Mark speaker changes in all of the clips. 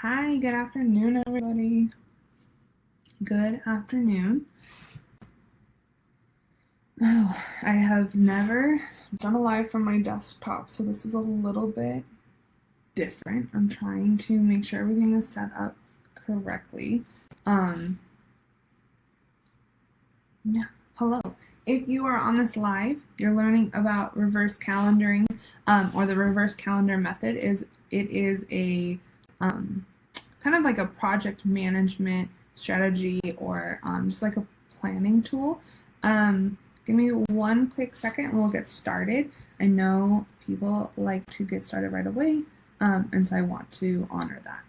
Speaker 1: Hi, good afternoon, everybody. Good afternoon. Oh, I have never done a live from my desktop, so this is a little bit different. I'm trying to make sure everything is set up correctly. Yeah, hello. If you are on this live, you're learning about reverse calendaring, or the reverse calendar method. It is a kind of like a project management strategy, or just like a planning tool. Give me one quick second and we'll get started. I know people like to get started right away, and so I want to honor that.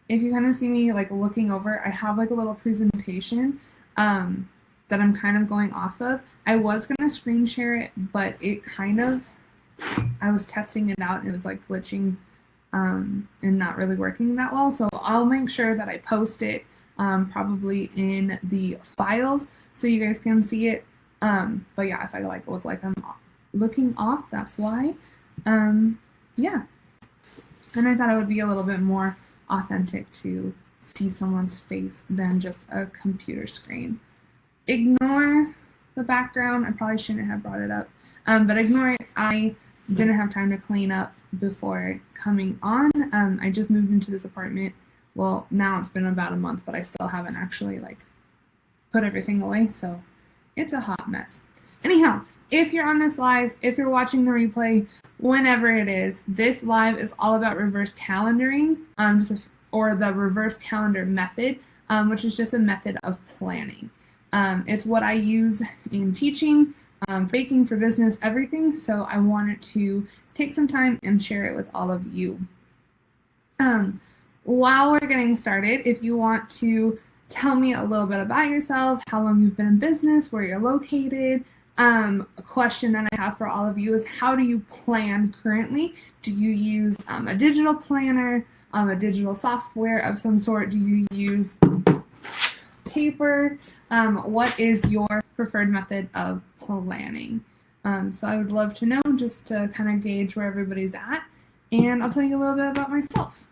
Speaker 1: If you kind of see me like looking over, I have like a little presentation that I'm kind of going off of. I was gonna screen share it, but it kind of, I was testing it out and it was like glitching and not really working that well. So I'll make sure that I post it probably in the files so you guys can see it. But yeah, if I like look like I'm looking off, that's why. Yeah. And I thought it would be a little bit more authentic to see someone's face than just a computer screen. Ignore the background. I probably shouldn't have brought it up, but ignore it. I didn't have time to clean up before coming on. I just moved into this apartment. Well, now it's been about a month, but I still haven't actually like put everything away, so it's a hot mess. Anyhow, if you're on this live, if you're watching the replay, whenever it is, this live is all about reverse calendaring, or the reverse calendar method, which is just a method of planning. It's what I use in teaching, baking for business, everything. So I wanted to take some time and share it with all of you. While we're getting started, if you want to tell me a little bit about yourself, how long you've been in business, where you're located. A question that I have for all of you is, how do you plan currently? Do you use a digital planner, a digital software of some sort? Do you use paper? What is your preferred method of planning? So I would love to know, just to kind of gauge where everybody's at, and I'll tell you a little bit about myself.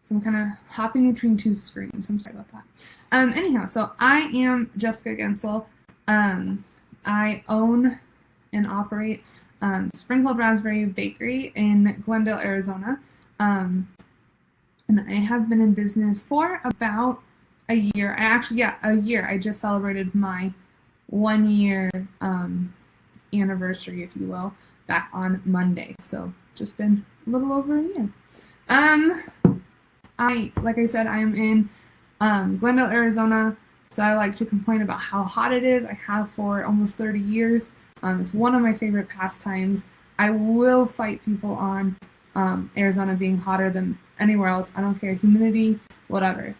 Speaker 1: So I'm kind of hopping between two screens. I'm sorry about that. Anyhow, so I am Jessica Gensel. I own and operate Sprinkled Raspberry Bakery in Glendale, Arizona. And I have been in business for about a year. A year. I just celebrated my 1 year anniversary, if you will, back on Monday. So just been a little over a year. Like I said, I'm in Glendale, Arizona. So I like to complain about how hot it is. I have for almost 30 years. It's one of my favorite pastimes. I will fight people on Arizona being hotter than anywhere else. I don't care, humidity, whatever.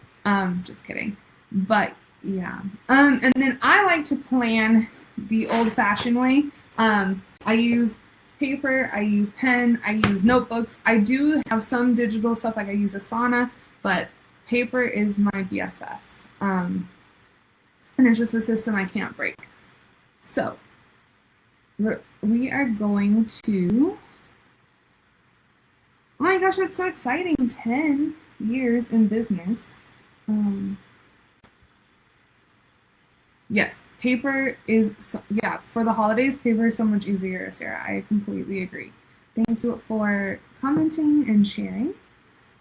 Speaker 1: Just kidding. But yeah. And then I like to plan the old-fashioned way. I use paper, I use pen, I use notebooks. I do have some digital stuff, like I use Asana, but paper is my BFF. And it's just a system I can't break. So we are going to, oh my gosh, that's so exciting, 10 years in business. Yes, paper is, for the holidays, paper is so much easier, Sarah. I completely agree. Thank you for commenting and sharing.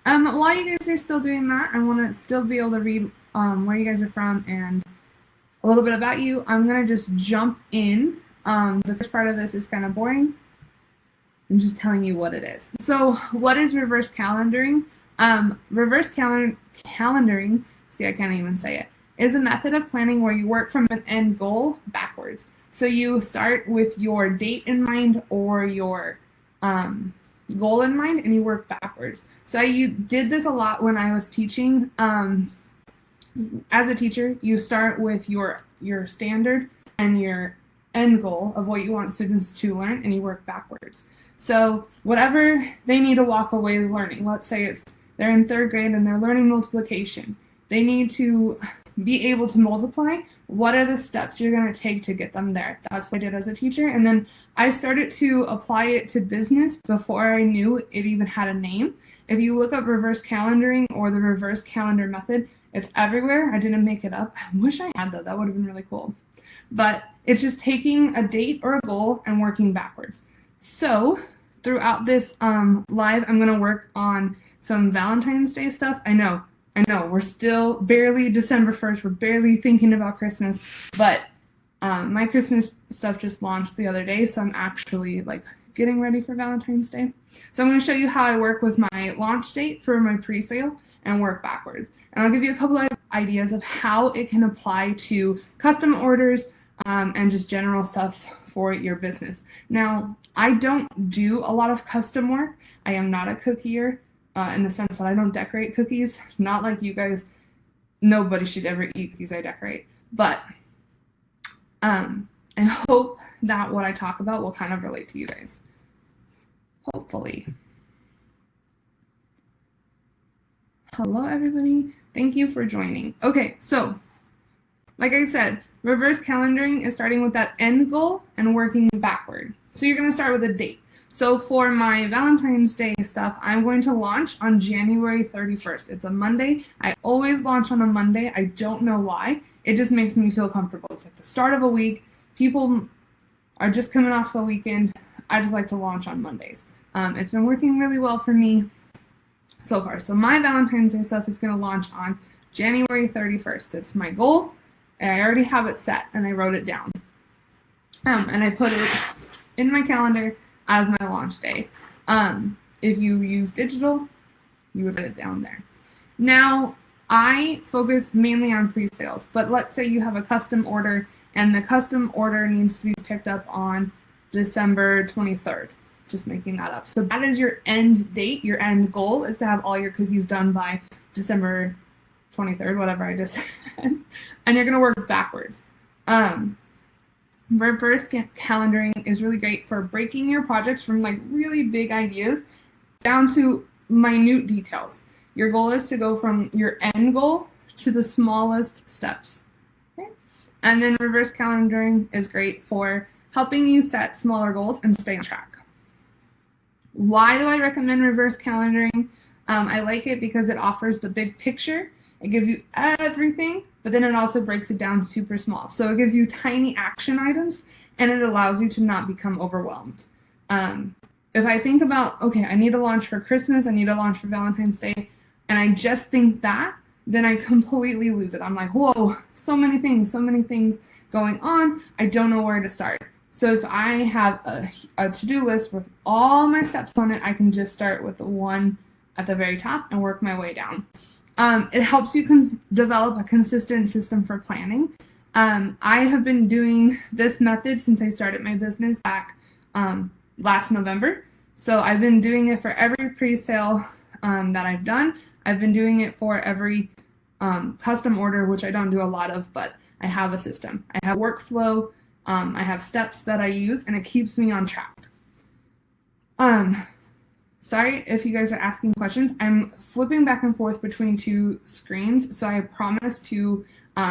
Speaker 1: While you guys are still doing that, I want to still be able to read where you guys are from and a little bit about you. I'm going to just jump in. The first part of this is kind of boring. I'm just telling you what it is. So what is reverse calendaring? Reverse calendaring, see, I can't even say it, is a method of planning where you work from an end goal backwards. So you start with your date in mind or your goal in mind, and you work backwards. So you did this a lot when I was teaching. As a teacher, you start with your standard and your end goal of what you want students to learn, and you work backwards. So whatever they need to walk away learning, let's say they're in 3rd grade and they're learning multiplication. They need to be able to multiply, what are the steps you're going to take to get them there? That's what I did as a teacher. And then I started to apply it to business before I knew it even had a name. If you look up reverse calendaring or the reverse calendar method, it's everywhere. I didn't make it up. I wish I had that. That would have been really cool. But it's just taking a date or a goal and working backwards. So throughout this live, I'm going to work on some Valentine's Day stuff. I know, we're still barely December 1st. We're barely thinking about Christmas, but my Christmas stuff just launched the other day, so I'm actually like getting ready for Valentine's Day. So I'm going to show you how I work with my launch date for my pre-sale and work backwards. And I'll give you a couple of ideas of how it can apply to custom orders and just general stuff for your business. Now, I don't do a lot of custom work. I am not a cookier. In the sense that I don't decorate cookies, not like you guys, nobody should ever eat cookies I decorate, but I hope that what I talk about will kind of relate to you guys, hopefully. Hello everybody, thank you for joining. Okay, so like I said, reverse calendaring is starting with that end goal and working backward. So you're going to start with a date. So for my Valentine's Day stuff, I'm going to launch on January 31st. It's a Monday. I always launch on a Monday. I don't know why. It just makes me feel comfortable. It's like the start of a week. People are just coming off the weekend. I just like to launch on Mondays. It's been working really well for me so far. So my Valentine's Day stuff is going to launch on January 31st. It's my goal. And I already have it set, and I wrote it down. And I put it in my calendar as my launch day. If you use digital, you would put it down there. Now, I focus mainly on pre-sales, but let's say you have a custom order and the custom order needs to be picked up on December 23rd. Just making that up. So that is your end date. Your end goal is to have all your cookies done by December 23rd, whatever I just said. And you're going to work backwards. Reverse calendaring is really great for breaking your projects from like really big ideas down to minute details. Your goal is to go from your end goal to the smallest steps. Okay? And then reverse calendaring is great for helping you set smaller goals and stay on track. Why do I recommend reverse calendaring? I like it because it offers the big picture. It gives you everything, but then it also breaks it down super small. So it gives you tiny action items, and it allows you to not become overwhelmed. If I think about, okay, I need to launch for Christmas, I need to launch for Valentine's Day, and I just think that, then I completely lose it. I'm like, whoa, so many things going on. I don't know where to start. So if I have a to-do list with all my steps on it, I can just start with the one at the very top and work my way down. It helps you develop a consistent system for planning. I have been doing this method since I started my business back last November. So I've been doing it for every pre-sale that I've done. I've been doing it for every custom order, which I don't do a lot of, but I have a system. I have workflow. I have steps that I use, and it keeps me on track. Sorry if you guys are asking questions. I'm flipping back and forth between two screens, so I promise to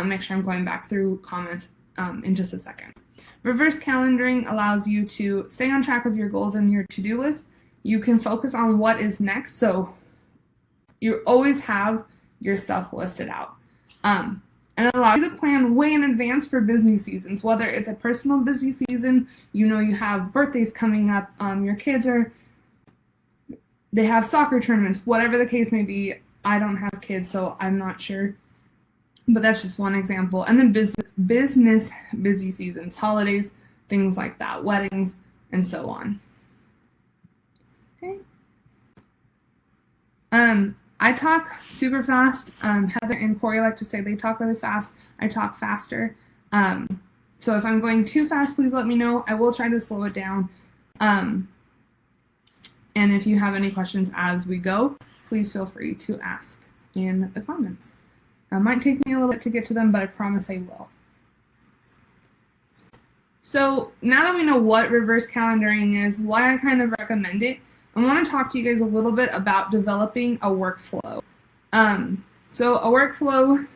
Speaker 1: make sure I'm going back through comments in just a second. Reverse calendaring allows you to stay on track of your goals and your to-do list. You can focus on what is next, so you always have your stuff listed out. And it allows you to plan way in advance for busy seasons, whether it's a personal busy season, you know you have birthdays coming up, your kids they have soccer tournaments, whatever the case may be. I don't have kids, so I'm not sure. But that's just one example. And then business busy seasons, holidays, things like that, weddings, and so on. Okay. I talk super fast. Heather and Corey like to say they talk really fast. I talk faster. So if I'm going too fast, please let me know. I will try to slow it down. And if you have any questions as we go, please feel free to ask in the comments. It might take me a little bit to get to them, but I promise I will. So now that we know what reverse calendaring is, why I kind of recommend it, I want to talk to you guys a little bit about developing a workflow. So a workflow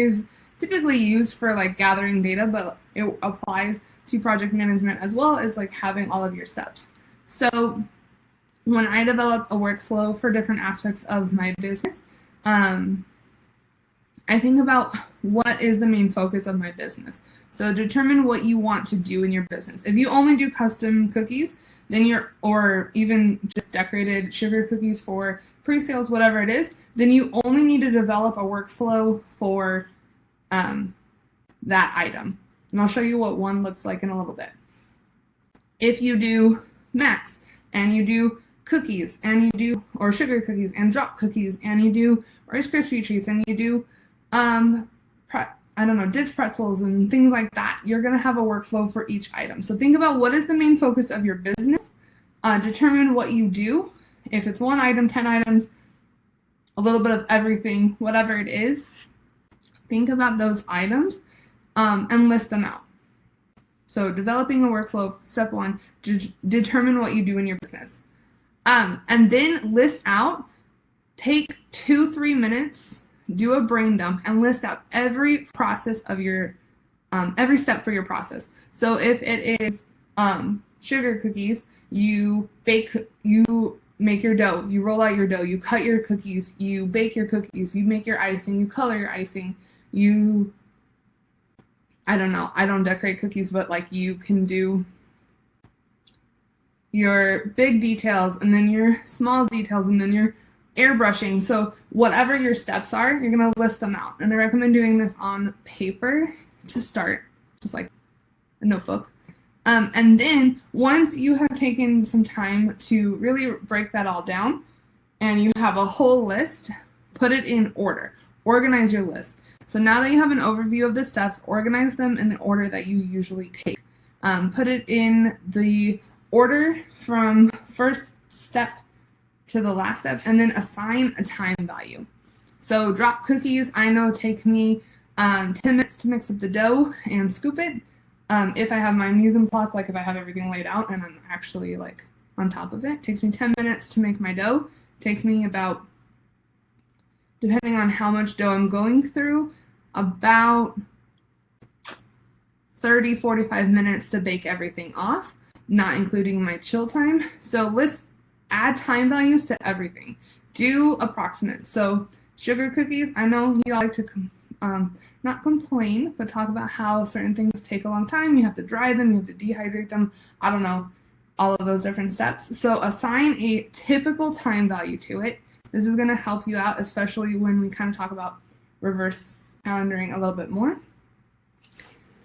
Speaker 1: is typically used for like gathering data, but it applies to project management as well as like having all of your steps. So when I develop a workflow for different aspects of my business, I think about what is the main focus of my business. So determine what you want to do in your business. If you only do custom cookies, then or even just decorated sugar cookies for pre-sales, whatever it is, then you only need to develop a workflow for that item. And I'll show you what one looks like in a little bit. If you do Max and you do cookies and you do, or sugar cookies and drop cookies and you do Rice Krispie treats and you do dipped pretzels and things like that, you're going to have a workflow for each item. So think about what is the main focus of your business. Determine what you do. If it's 1 item, 10 items, a little bit of everything, whatever it is, think about those items and list them out. So developing a workflow, step 1, determine what you do in your business. And then list out, take 2-3 minutes, do a brain dump, and list out every process of your, every step for your process. So if it is sugar cookies, you make your dough, you roll out your dough, you cut your cookies, you bake your cookies, you make your icing, you color your icing, I don't decorate cookies, but like you can do your big details and then your small details and then your airbrushing. So whatever your steps are, you're going to list them out. And I recommend doing this on paper to start, just like a notebook. And then once you have taken some time to really break that all down and you have a whole list, put it in order. Organize your list. So now that you have an overview of the steps, organize them in the order that you usually take. Put it in the order from first step to the last step, and then assign a time value. So drop cookies, I know take me 10 minutes to mix up the dough and scoop it. If I have my mise en place, like if I have everything laid out and I'm actually like on top of it, takes me 10 minutes to make my dough. Takes me about, depending on how much dough I'm going through, about 30-45 minutes to bake everything off, not including my chill time. So add time values to everything. Do approximate. So sugar cookies, I know you all like to not complain, but talk about how certain things take a long time. You have to dry them, you have to dehydrate them. I don't know, all of those different steps. So assign a typical time value to it. This is going to help you out, especially when we kind of talk about reverse calendaring a little bit more.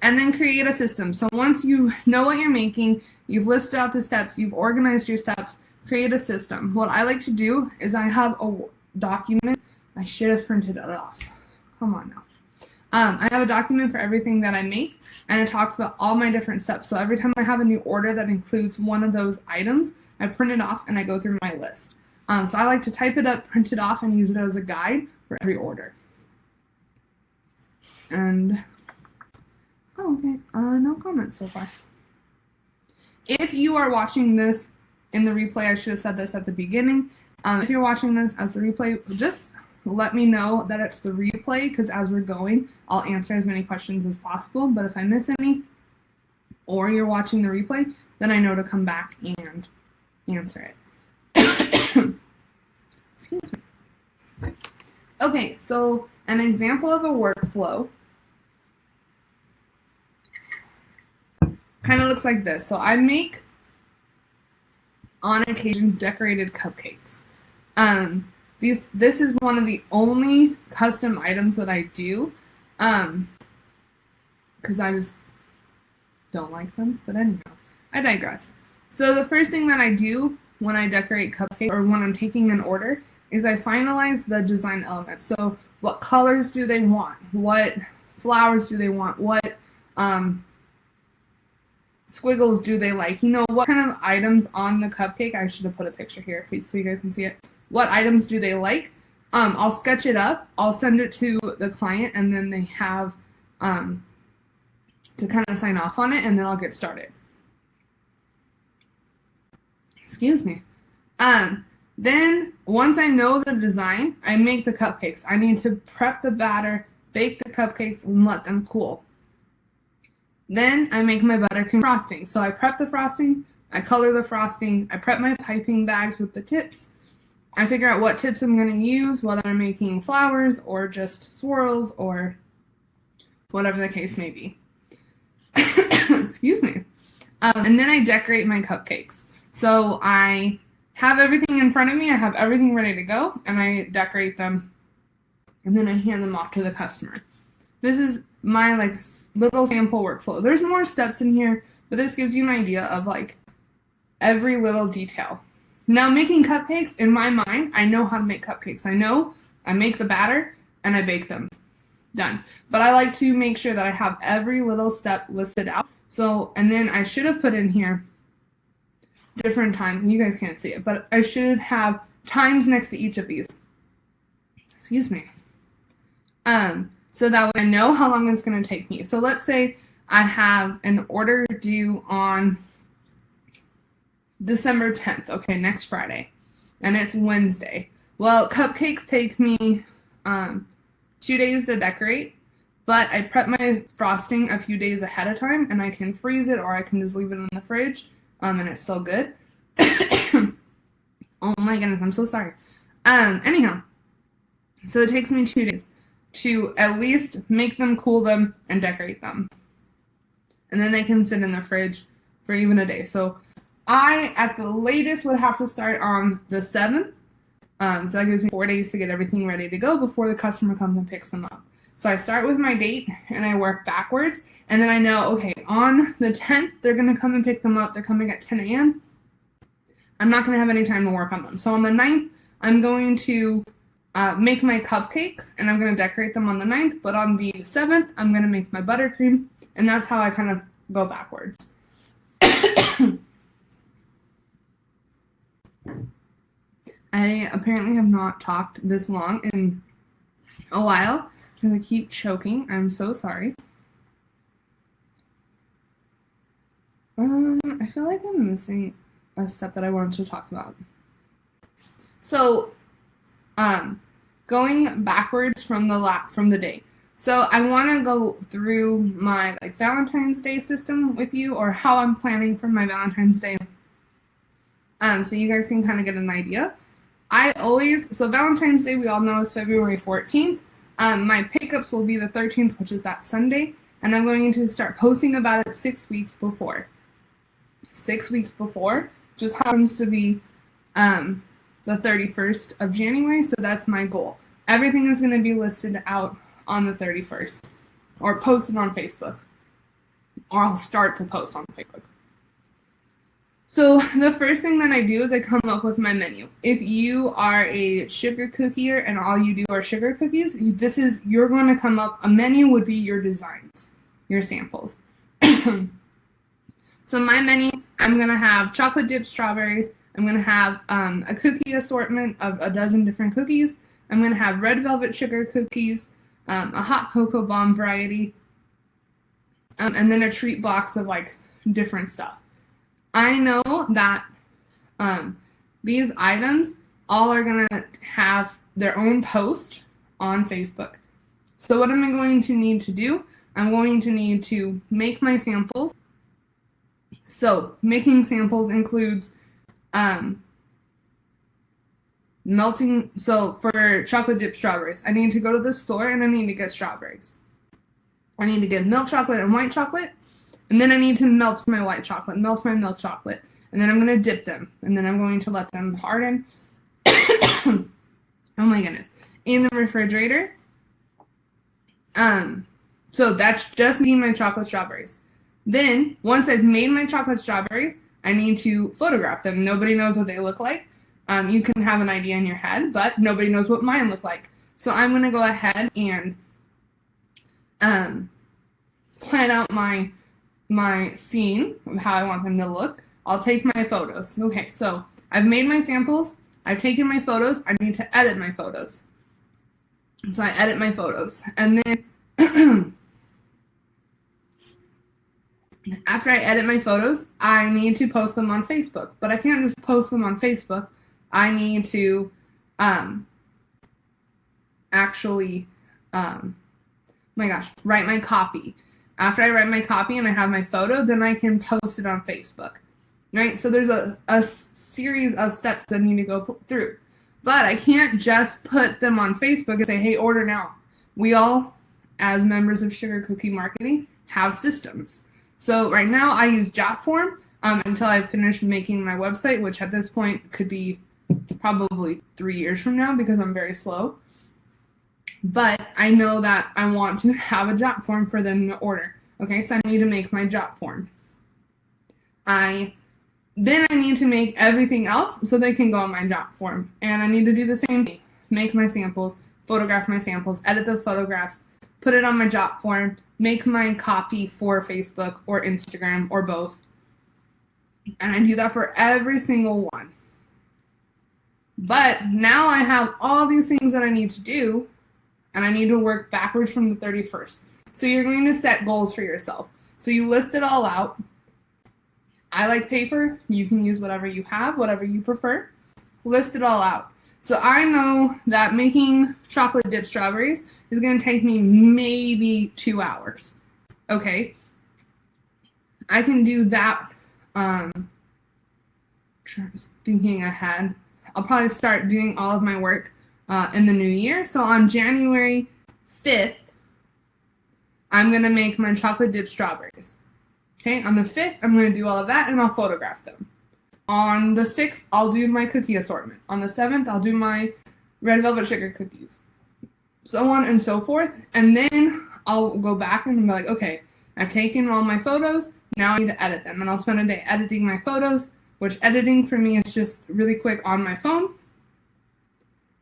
Speaker 1: And then create a system. So once you know what you're making, you've listed out the steps, you've organized your steps, create a system. What I like to do is I have a document. I should have printed it off. Come on now. I have a document for everything that I make, and it talks about all my different steps. So every time I have a new order that includes one of those items, I print it off and I go through my list. So I like to type it up, print it off, and use it as a guide for every order. And, okay, no comments so far. If you are watching this in the replay, I should have said this at the beginning. If you're watching this as the replay, just let me know that it's the replay, because as we're going, I'll answer as many questions as possible. But if I miss any, or you're watching the replay, then I know to come back and answer it. Excuse me. Okay, so an example of a workflow kind of looks like this. So I make, on occasion, decorated cupcakes. This is one of the only custom items that I do, because I just don't like them. But anyhow, I digress. So the first thing that I do when I decorate cupcakes, or when I'm taking an order, is I finalize the design elements. So what colors do they want? What flowers do they want? What squiggles do they like? You know, what kind of items on the cupcake? I should have put a picture here so you guys can see it. What items do they like? I'll sketch it up. I'll send it to the client, and then they have to kind of sign off on it, and then I'll get started. Excuse me. Then once I know the design, I make the cupcakes. I need to prep the batter, bake the cupcakes, and let them cool. Then I make my buttercream frosting. So I prep the frosting, I color the frosting, I prep my piping bags with the tips. I figure out what tips I'm going to use, whether I'm making flowers or just swirls or whatever the case may be. Excuse me. And then I decorate my cupcakes. So I have everything in front of me, I have everything ready to go, and I decorate them, and then I hand them off to the customer. This is my little sample workflow. There's more steps in here, but this gives you an idea of every little detail. Now, making cupcakes, in my mind, I know how to make cupcakes. I make the batter and I bake them. Done. But I like to make sure that I have every little step listed out. So, and then I should have put in here different times. You guys can't see it, but I should have times next to each of these. Excuse me. So that way I know how long it's going to take me. So let's say I have an order due on December 10th, okay, next Friday, and it's Wednesday. Well, cupcakes take me 2 days to decorate, but I prep my frosting a few days ahead of time, and I can freeze it or I can just leave it in the fridge, and it's still good. Oh my goodness, I'm so sorry. Anyhow, so it takes me 2 days to at least make them, cool them, and decorate them. And then they can sit in the fridge for even a day. So I, at the latest, would have to start on the 7th. So that gives me 4 days to get everything ready to go before the customer comes and picks them up. So I start with my date and I work backwards. And then I know, okay, on the 10th, they're going to come and pick them up. They're coming at 10 a.m. I'm not going to have any time to work on them. So on the 9th, I'm going to make my cupcakes and I'm going to decorate them on the 9th. But on the 7th, I'm going to make my buttercream. And that's how I kind of go backwards. I apparently have not talked this long in a while because I keep choking. I'm so sorry. I feel like I'm missing a step that I wanted to talk about. So, going backwards from the day. So I want to go through my Valentine's Day system with you, or how I'm planning for my Valentine's Day. So you guys can kind of get an idea. So Valentine's Day, we all know, is February 14th. My pickups will be the 13th, which is that Sunday, and I'm going to start posting about it 6 weeks before. 6 weeks before just happens to be the 31st of January, so that's my goal. Everything is going to be listed out on the 31st, or posted on Facebook, or I'll start to post on Facebook. So the first thing that I do is I come up with my menu. If you are a sugar cookier and all you do are sugar cookies, you're going to come up, a menu would be your designs, your samples. So my menu, I'm going to have chocolate dipped strawberries. I'm going to have a cookie assortment of a dozen different cookies. I'm going to have red velvet sugar cookies, a hot cocoa bomb variety, and then a treat box of different stuff. I know that these items all are going to have their own post on Facebook. So what am I going to need to do? I'm going to need to make my samples. So making samples includes melting. So for chocolate dipped strawberries, I need to go to the store and I need to get strawberries. I need to get milk chocolate and white chocolate. And then I need to melt my white chocolate, melt my milk chocolate, and then I'm going to dip them, and then I'm going to let them harden. Oh my goodness. In the refrigerator. So that's just me and my chocolate strawberries. Then, once I've made my chocolate strawberries, I need to photograph them. Nobody knows what they look like. You can have an idea in your head, but nobody knows what mine look like. So I'm going to go ahead and plan out my scene of how I want them to look. I'll take my photos. Okay, so I've made my samples. I've taken my photos. I need to edit my photos. So I edit my photos. And then after I edit my photos, I need to post them on Facebook. But I can't just post them on Facebook. I need to actually my gosh, write my copy. After I write my copy and I have my photo, then I can post it on Facebook, right? So there's a series of steps that I need to go through. But I can't just put them on Facebook and say, hey, order now. We all, as members of Sugar Cookie Marketing, have systems. So right now I use Jotform until I finish making my website, which at this point could be probably 3 years from now because I'm very slow. But I know that I want to have a Jotform for them to order. Okay, so I need to make my Jotform. Then I need to make everything else so they can go on my Jotform. And I need to do the same thing. Make my samples, photograph my samples, edit the photographs, put it on my Jotform, make my copy for Facebook or Instagram or both. And I do that for every single one. But now I have all these things that I need to do, and I need to work backwards from the 31st. So you're going to set goals for yourself. So you list it all out. I like paper. You can use whatever you have, whatever you prefer. List it all out. So I know that making chocolate dipped strawberries is going to take me maybe 2 hours. Okay? I can do that. Just thinking ahead. I'll probably start doing all of my work in the new year. So on January 5th, I'm going to make my chocolate dipped strawberries. Okay, on the 5th, I'm going to do all of that, and I'll photograph them. On the 6th, I'll do my cookie assortment. On the 7th, I'll do my red velvet sugar cookies. So on and so forth. And then I'll go back and be like, okay, I've taken all my photos. Now I need to edit them. And I'll spend a day editing my photos, which editing for me is just really quick on my phone.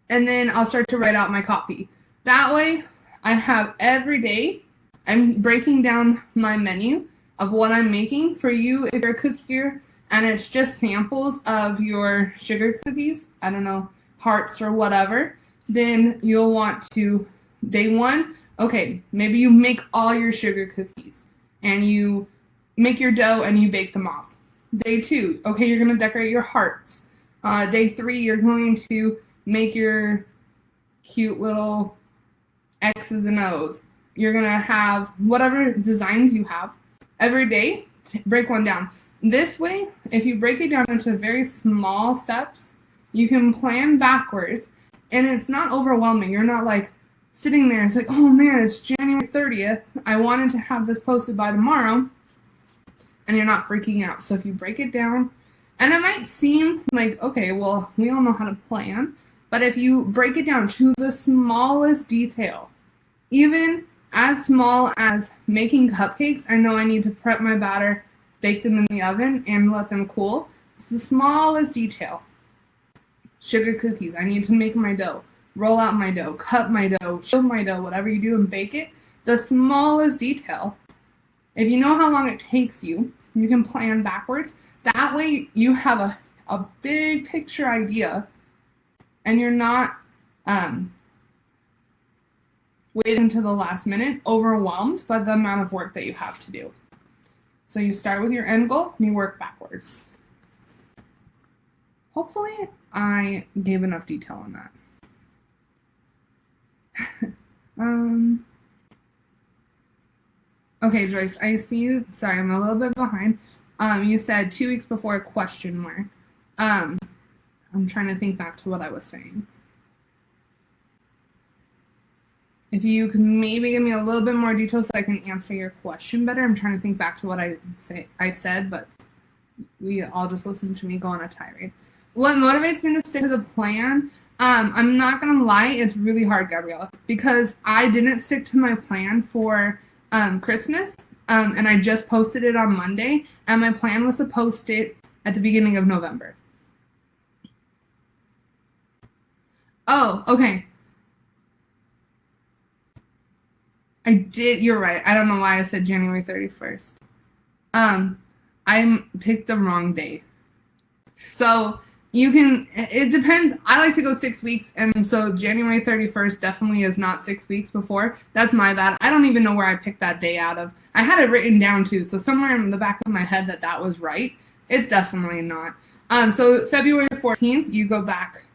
Speaker 1: And then I'll start to write out my copy. That way, I have every day, I'm breaking down my menu of what I'm making for you if you're a cookier and it's just samples of your sugar cookies, I don't know, hearts or whatever, then you'll want to, day one, okay, maybe you make all your sugar cookies and you make your dough and you bake them off. Day 2, okay, you're going to decorate your hearts. Day 3, you're going to make your cute little X's and O's. You're going to have whatever designs you have. Every day, break one down. This way, if you break it down into very small steps, you can plan backwards, and it's not overwhelming. You're not like sitting there, it's like, oh man, it's January 30th. I wanted to have this posted by tomorrow, and you're not freaking out. So if you break it down, and it might seem like, okay, well, we all know how to plan, but if you break it down to the smallest detail, even as small as making cupcakes, I know I need to prep my batter, bake them in the oven, and let them cool. It's the smallest detail. Sugar cookies, I need to make my dough, roll out my dough, cut my dough, chill my dough, whatever you do and bake it. The smallest detail. If you know how long it takes you, you can plan backwards. That way you have a big picture idea and you're not waiting until the last minute, overwhelmed by the amount of work that you have to do. So you start with your end goal and you work backwards. Hopefully I gave enough detail on that. Okay, Joyce, I see, sorry, I'm a little bit behind. You said 2 weeks before a question mark. I'm trying to think back to what I was saying. If you could maybe give me a little bit more detail so I can answer your question better. I'm trying to think back to what I said, but we all just listened to me go on a tirade. What motivates me to stick to the plan? I'm not going to lie, it's really hard, Gabriella, because I didn't stick to my plan for Christmas, and I just posted it on Monday, and my plan was to post it at the beginning of November. Oh, okay. I did, you're right. I don't know why I said January 31st. I picked the wrong day. So you can, it depends. I like to go 6 weeks, and so January 31st definitely is not 6 weeks before. That's my bad. I don't even know where I picked that day out of. I had it written down too, so somewhere in the back of my head that was right. It's definitely not. So February 14th, you go back.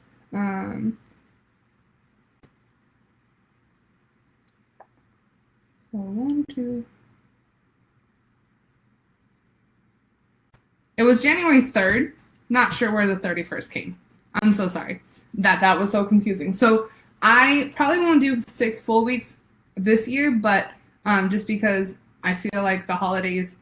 Speaker 1: trying to. It was January 3rd. Not sure where the 31st came. I'm so sorry. That was so confusing. So I probably won't do 6 full weeks this year, but just because I feel like the holidays,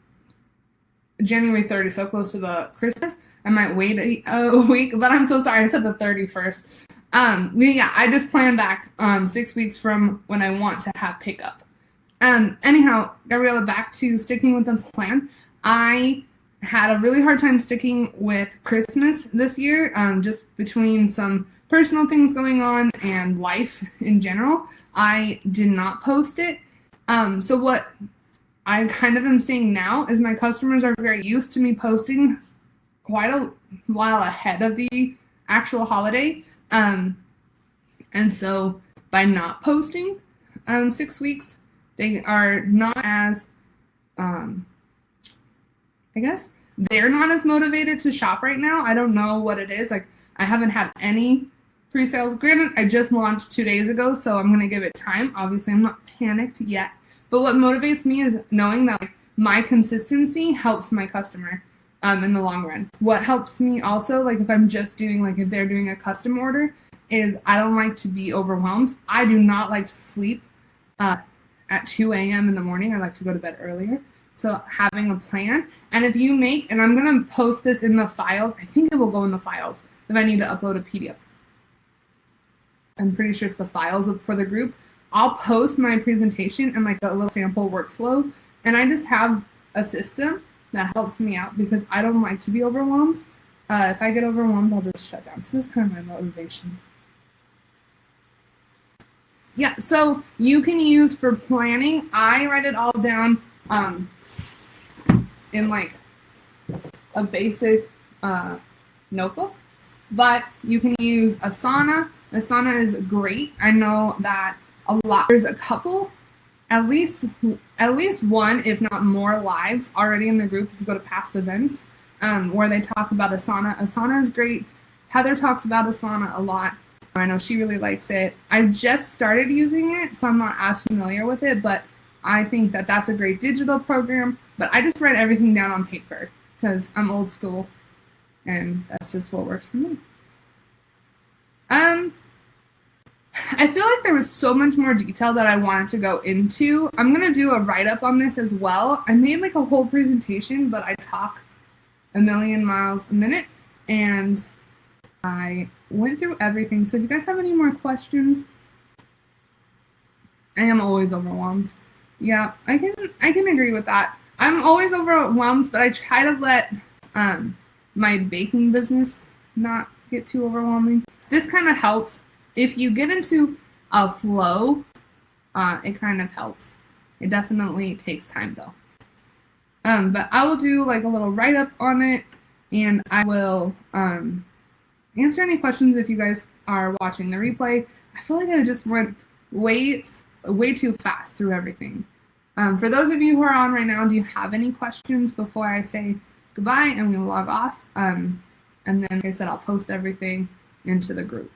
Speaker 1: January 3rd is so close to the Christmas, I might wait a week, but I'm so sorry. I said the 31st. Yeah, I just planned back 6 weeks from when I want to have pickup. Anyhow, Gabriella, back to sticking with the plan. I had a really hard time sticking with Christmas this year, just between some personal things going on and life in general. I did not post it. So what I kind of am seeing now is my customers are very used to me posting quite a while ahead of the actual holiday. And so by not posting 6 weeks, they are not as, I guess, they're not as motivated to shop right now. I don't know what it is. Like, I haven't had any pre-sales. Granted, I just launched 2 days ago, so I'm going to give it time. Obviously, I'm not panicked yet. But what motivates me is knowing that like, my consistency helps my customer in the long run. What helps me also, like if I'm just doing, like if they're doing a custom order, is I don't like to be overwhelmed. I do not like to sleep at 2 a.m. in the morning. I like to go to bed earlier. So having a plan, and if you make, and I'm going to post this in the files, I think it will go in the files if I need to upload a PDF. I'm pretty sure it's the files for the group. I'll post my presentation and like a little sample workflow, and I just have a system that helps me out because I don't like to be overwhelmed. If I get overwhelmed, I'll just shut down. So that's kind of my motivation. Yeah, so you can use for planning. I write it all down in like a basic notebook, but you can use Asana. Asana is great. I know that there's a couple, at least one, if not more, lives already in the group if you go to past events where they talk about Asana. Asana is great. Heather talks about Asana a lot. I know she really likes it. I just started using it, so I'm not as familiar with it, but I think that that's a great digital program. But I just write everything down on paper because I'm old school, and that's just what works for me. I feel like there was so much more detail that I wanted to go into. I'm going to do a write-up on this as well. I made like a whole presentation, but I talk a million miles a minute, and I went through everything. So if you guys have any more questions, I am always overwhelmed. Yeah, I can agree with that. I'm always overwhelmed, but I try to let my baking business not get too overwhelming. This kind of helps. If you get into a flow, it kind of helps. It definitely takes time though. But I will do like a little write-up on it, and I will answer any questions if you guys are watching the replay. I feel like I just went way too fast through everything. For those of you who are on right now, do you have any questions before I say goodbye and we'll log off? And then, like I said, I'll post everything into the group.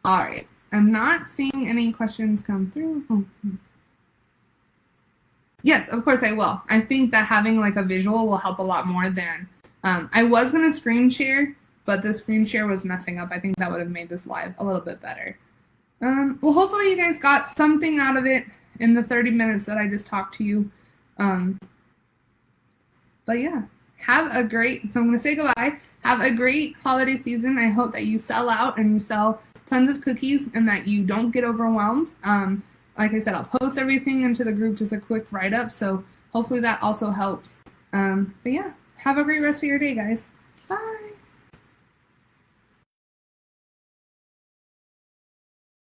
Speaker 1: All right, I'm not seeing any questions come through. Yes, of course I will. I think that having like a visual will help a lot more than, I was gonna screen share, but the screen share was messing up. I think that would have made this live a little bit better. Well, hopefully you guys got something out of it in the 30 minutes that I just talked to you. But yeah, have a great, so I'm gonna say goodbye. Have a great holiday season. I hope that you sell out and you sell tons of cookies and that you don't get overwhelmed. Like I said, I'll post everything into the group, just a quick write-up, so hopefully that also helps. But yeah, have a great rest of your day, guys. Bye.